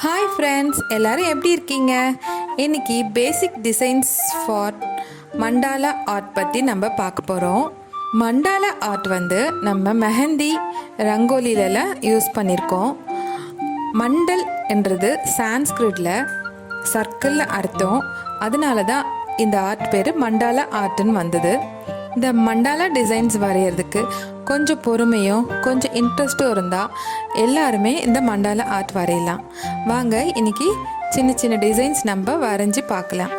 Hi friends, எல்லோரும் எப்படி இருக்கீங்க? இன்றைக்கி பேசிக் டிசைன்ஸ் ஃபார் மண்டாலா ஆர்ட் பற்றி நம்ம பார்க்க போகிறோம். மண்டாலா ஆர்ட் நம்ம மெஹந்தி ரங்கோலிலலாம் யூஸ் பண்ணியிருக்கோம். மண்டல் என்றது சான்ஸ்கிரிட்டில் சர்க்கிளில் அர்த்தம். அதனால தான் இந்த ஆர்ட் பேர் மண்டாலா ஆர்ட்டுன்னு வந்தது. இந்த மண்டாலா டிசைன்ஸ் வரைகிறதுக்கு கொஞ்சம் பொறுமையும் கொஞ்சம் இன்ட்ரெஸ்ட்டும் இருந்தால் எல்லாருமே இந்த மண்டாலா ஆர்ட் வரையலாம். வாங்க இன்றைக்கி சின்ன சின்ன டிசைன்ஸ் நம்ம வரைஞ்சி பார்க்கலாம்.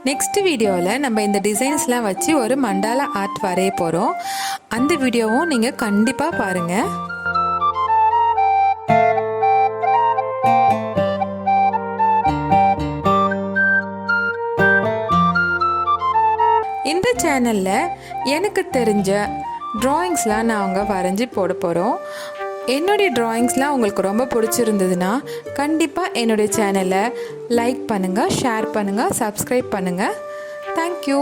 நெக்ஸ்ட் வீடியோவில் நம்ம இந்த டிசைன்ஸ்லாம் வச்சு ஒரு மண்டாலா ஆர்ட் வரைய போகிறோம். அந்த வீடியோவும் நீங்கள் கண்டிப்பாக பாருங்கள். இந்த சேனலில் எனக்கு தெரிஞ்ச ட்ராயிங்ஸ்லாம் நாங்கள் வரைஞ்சி போட போகிறோம். என்னுடைய ட்ராயிங்ஸ்லாம் உங்களுக்கு ரொம்ப பிடிச்சிருந்ததுன்னா கண்டிப்பாக என்னுடைய சேனலை லைக் பண்ணுங்கள், ஷேர் பண்ணுங்கள், சப்ஸ்கிரைப் பண்ணுங்கள். தேங்க்யூ.